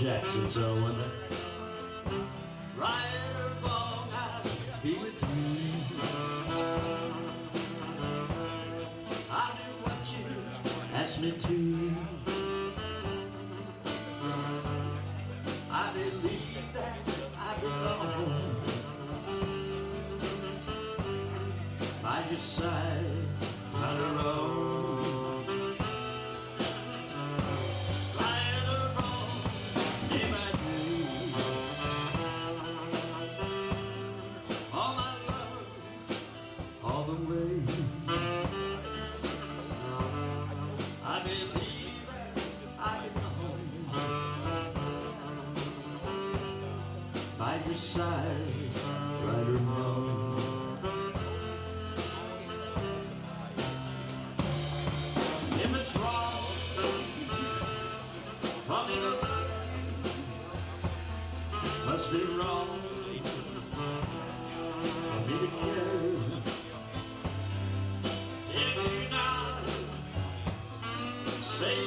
Jackson, so when the right or wrong, I'll be with you. I'll do what you ask me to. I believe that I belong by your side, right or wrong, right or wrong, if I do. All my love, all the way. I believe that I belong by your side, right or wrong. If it's wrong for me to love, must be wrong for me to care. If you not say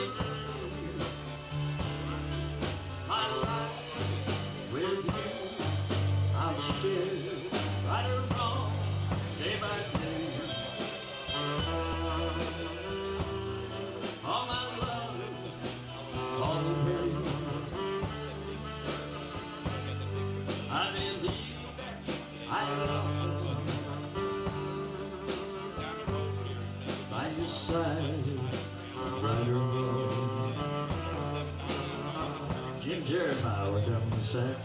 my life with you, I'll share, right or wrong, day by day. All my love, all the way. I believe that I belong by your side, right or wrong. Jim Jeremiah was up on the sax.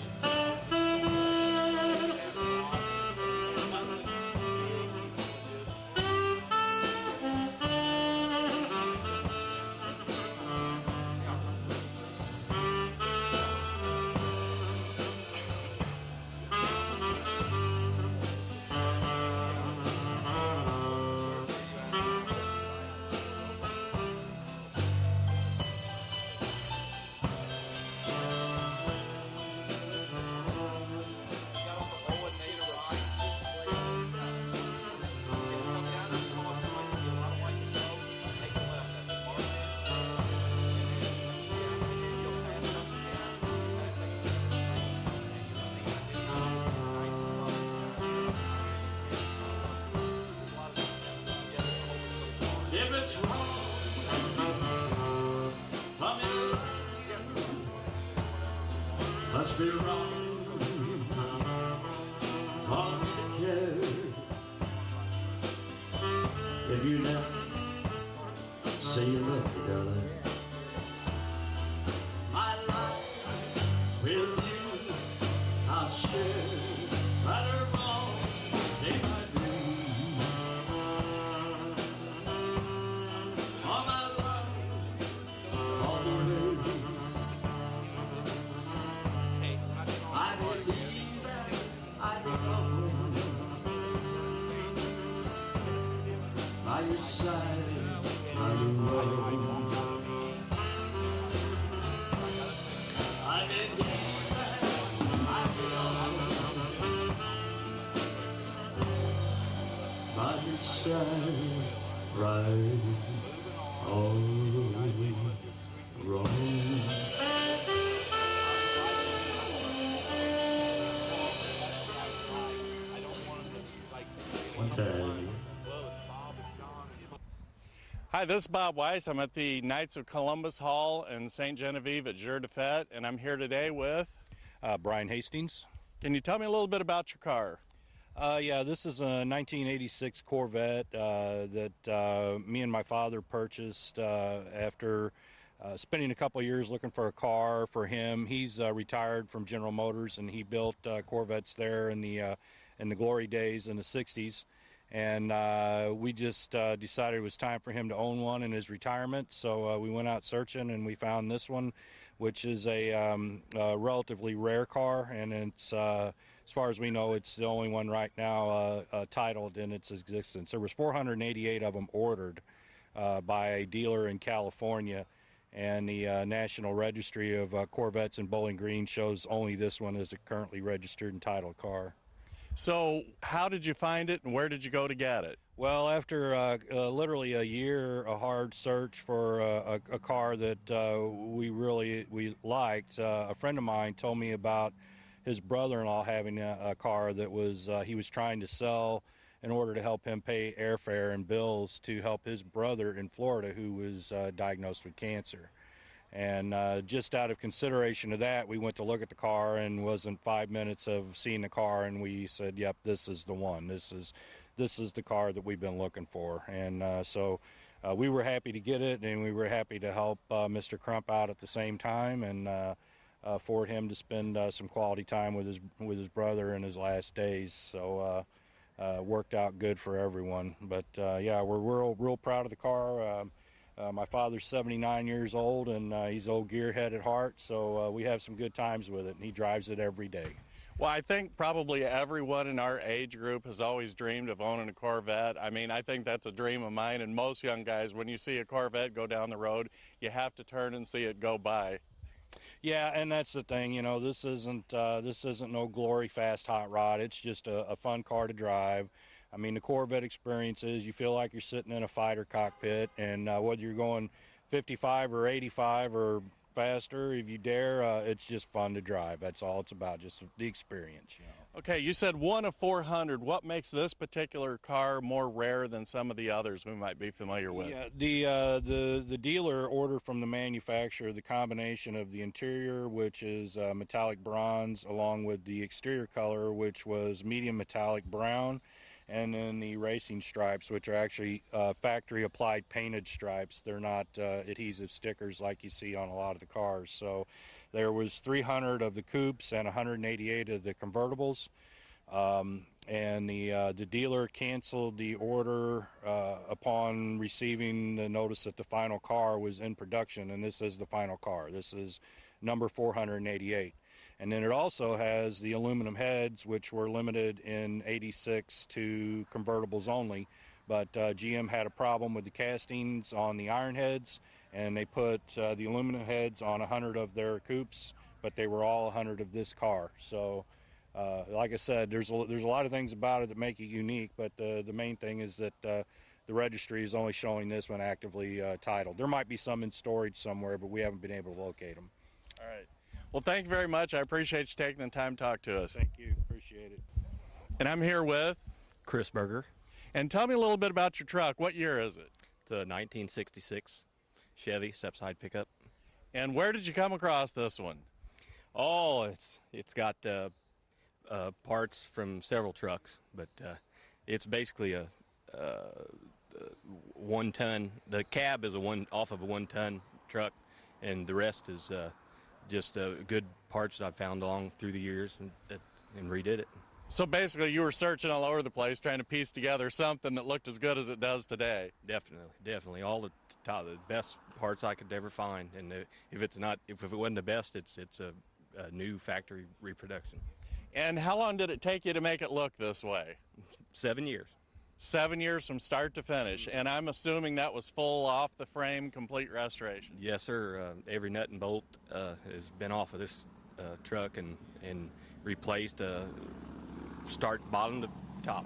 If it's wrong for me to love you, must be wrong for me to care. If you never say you love me, darling, my life with you I'll share, right or wrong, day by day. All my love, all the way. I believe that I belong by your side, I belong. I believe that I belong by your side, right or wrong. One time. Hi, this is Bob Weiss. I'm at the Knights of Columbus Hall in St. Genevieve at Jure de Fête, and I'm here today with Brian Hastings. Can you tell me a little bit about your car? Yeah, this is a 1986 Corvette that me and my father purchased after spending a couple of years looking for a car for him. He's retired from General Motors, and he built Corvettes there in the glory days in the 60s. And we just decided it was time for him to own one in his retirement. So we went out searching, and we found this one, which is a relatively rare car, and it's as far as we know, it's the only one right now titled in its existence. There was 488 of them ordered by a dealer in California, and the National Registry of Corvettes in Bowling Green shows only this one as a currently registered and titled car. So how did you find it, and where did you go to get it? Well, after literally a year, a hard search for a car that we liked, a friend of mine told me about his brother-in-law having a car that was he was trying to sell in order to help him pay airfare and bills to help his brother in Florida who was diagnosed with cancer. And just out of consideration of that, we went to look at the car, and wasn't 5 minutes of seeing the car, and we said, "Yep, this is the one. This is the car that we've been looking for." And so we were happy to get it, and we were happy to help Mr. Crump out at the same time, and for him to spend some quality time with his brother in his last days. So worked out good for everyone. But yeah, we're real proud of the car. My father's 79 years old, and he's old gearhead at heart, so we have some good times with it, and he drives it every day. Well, I think probably everyone in our age group has always dreamed of owning a Corvette. I mean, I think that's a dream of mine, and most young guys, when you see a Corvette go down the road, you have to turn and see it go by. Yeah, and that's the thing, you know, this isn't no glory fast hot rod. It's just a fun car to drive. I mean, the Corvette experience is you feel like you're sitting in a fighter cockpit, and whether you're going 55 or 85 or faster, if you dare, it's just fun to drive. That's all it's about, just the experience, you know. Okay, you said 1 of 400. What makes this particular car more rare than some of the others we might be familiar with? Yeah, the dealer ordered from the manufacturer the combination of the interior, which is metallic bronze, along with the exterior color, which was medium metallic brown, and then the racing stripes, which are actually factory applied painted stripes. They're not adhesive stickers like you see on a lot of the cars. So there was 300 of the coupes and 188 of the convertibles. And the dealer canceled the order upon receiving the notice that the final car was in production, and this is the final car. This is number 488. And then it also has the aluminum heads, which were limited in '86 to convertibles only. But GM had a problem with the castings on the iron heads, and they put the aluminum heads on 100 of their coupes, but they were all 100 of this car. So, like I said, there's a lot of things about it that make it unique, but the main thing is that the registry is only showing this one actively titled. There might be some in storage somewhere, but we haven't been able to locate them. All right. Well, thank you very much. I appreciate you taking the time to talk to us. Thank you. Appreciate it. And I'm here with... Chris Berger. And tell me a little bit about your truck. What year is it? It's a 1966 Chevy step-side pickup. And where did you come across this one? Oh, it's got parts from several trucks, but it's basically a 1-ton. The cab is off of a 1-ton truck, and the rest is just good parts that I've found along through the years and redid it. So basically you were searching all over the place trying to piece together something that looked as good as it does today. Definitely. All the best parts I could ever find, and if it wasn't the best, it's a new factory reproduction. And how long did it take you to make it look this way? 7 years. 7 years from start to finish, and I'm assuming that was full off the frame, complete restoration. Yes, sir. Every nut and bolt has been off of this truck and replaced, start bottom to top.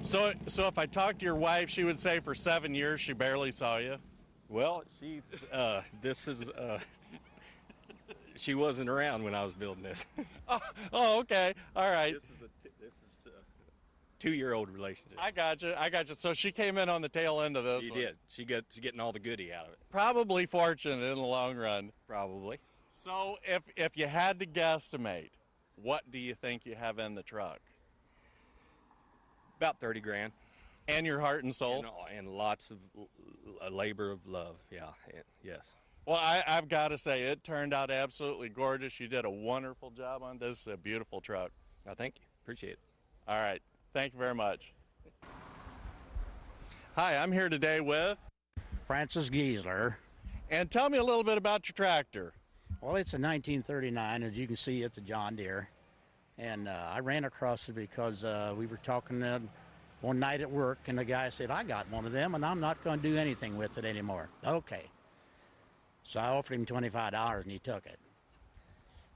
So if I talked to your wife, she would say for 7 years she barely saw you? Well, she wasn't around when I was building this. Oh, okay. All right. This is a 2-year-old relationship. I got you. So she came in on the tail end of this. She one. did. She's getting all the goodie out of it. Probably fortunate in the long run. Probably. So if you had to guesstimate, what do you think you have in the truck? About 30 grand. And your heart and soul? And lots of labor of love, yeah, yes. Well, I've got to say, it turned out absolutely gorgeous. You did a wonderful job on this. A beautiful truck. Oh, thank you. Appreciate it. All right. Thank you very much. Hi, I'm here today with... Francis Gisler. And tell me a little bit about your tractor. Well, it's a 1939, as you can see, it's a John Deere. And I ran across it because we were talking one night at work, and the guy said, I got one of them, and I'm not going to do anything with it anymore. Okay. So I offered him $25, and he took it.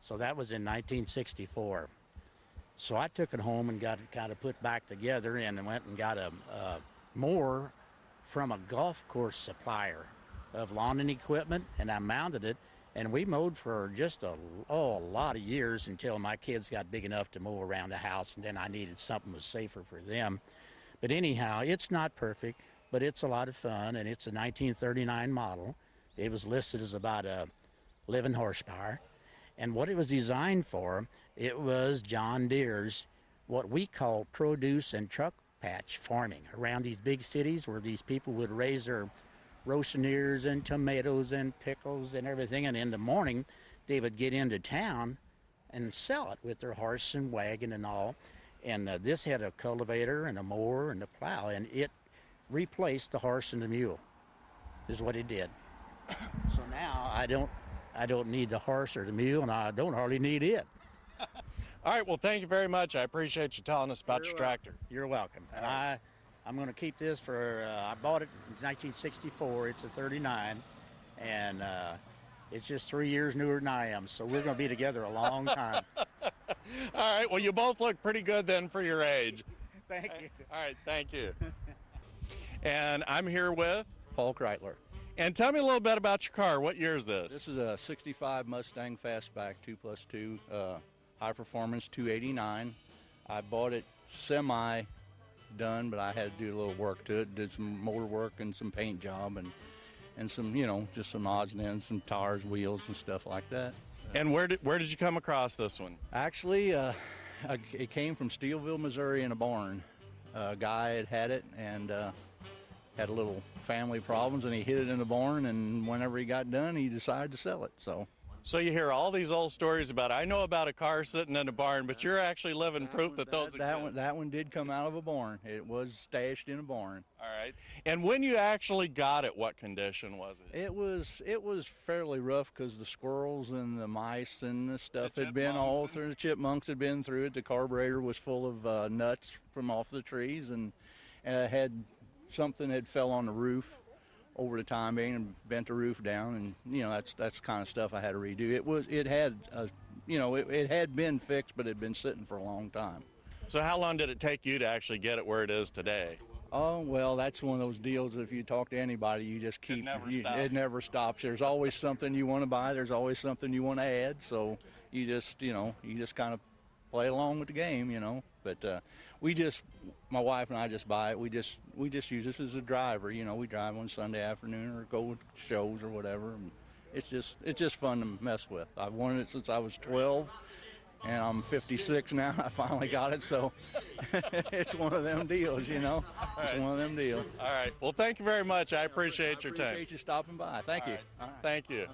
So that was in 1964. So I took it home and got it kind of put back together, and went and got a mower from a golf course supplier of lawn and equipment, and I mounted it, and we mowed for just a lot of years until my kids got big enough to mow around the house, and then I needed something that was safer for them. But anyhow, it's not perfect, but it's a lot of fun, and it's a 1939 model. It was listed as about 11 horsepower, and what it was designed for, it was John Deere's, what we call produce and truck patch farming around these big cities where these people would raise their roasting ears and tomatoes and pickles and everything, and in the morning they would get into town and sell it with their horse and wagon and all. And this had a cultivator and a mower and a plow, and it replaced the horse and the mule, is what it did. So now I don't need the horse or the mule, and I don't hardly need it. All right, well, thank you very much. I appreciate you telling us about your tractor. You're welcome. And I'm going to keep this for, I bought it in 1964. It's a 39, and it's just 3 years newer than I am, so we're going to be together a long time. All right, well, you both look pretty good then for your age. Thank you. All right, thank you. And I'm here with? Paul Chrysler. And tell me a little bit about your car. What year is this? This is a 65 Mustang Fastback 2+2 high performance 289. I bought it semi done, but I had to do a little work to it. Did some motor work and some paint job and some, you know, just some odds and ends, some tires, wheels, and stuff like that. And where did you come across this one? Actually, it came from Steelville, Missouri, in a barn. A guy had it and had a little family problems, and he hid it in the barn, and whenever he got done, he decided to sell it. So you hear all these old stories about, I know about a car sitting in a barn, but you're actually living proof that those exist. That one did come out of a barn. It was stashed in a barn. All right. And when you actually got it, what condition was it? It was fairly rough because the squirrels and the mice and the stuff had been all through. The chipmunks had been through it. The carburetor was full of nuts from off the trees, and something had fell on the roof over the time being and bent the roof down, and you know that's kind of stuff I had to redo. It had been fixed, but it had been sitting for a long time. So how long did it take you to actually get it where it is today? Oh, well, that's one of those deals. If you talk to anybody, you just keep. It never stops. There's always something you want to buy. There's always something you want to add. So you just kind of play along with the game, you know. But my wife and I just buy it. We just use this as a driver. You know, we drive on Sunday afternoon or go to shows or whatever. And it's just fun to mess with. I've wanted it since I was 12, and I'm 56 now. I finally got it, so it's one of them deals, you know. It's one of them deals. All right. Well, thank you very much. I appreciate your time. I appreciate you stopping by. Thank you. All right. Thank you.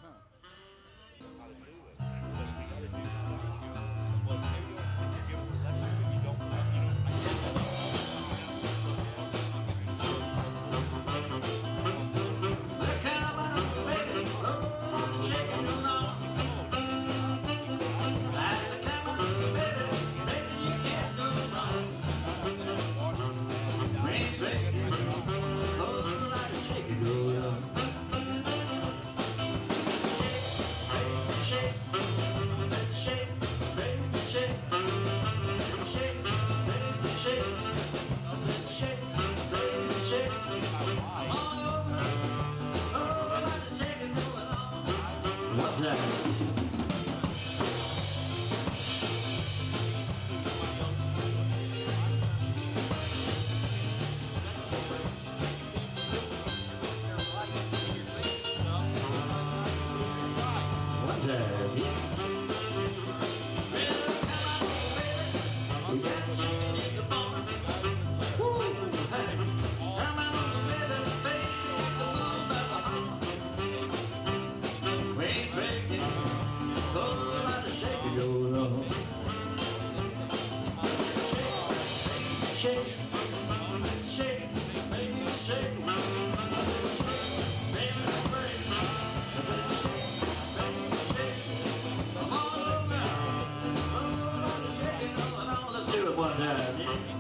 One time.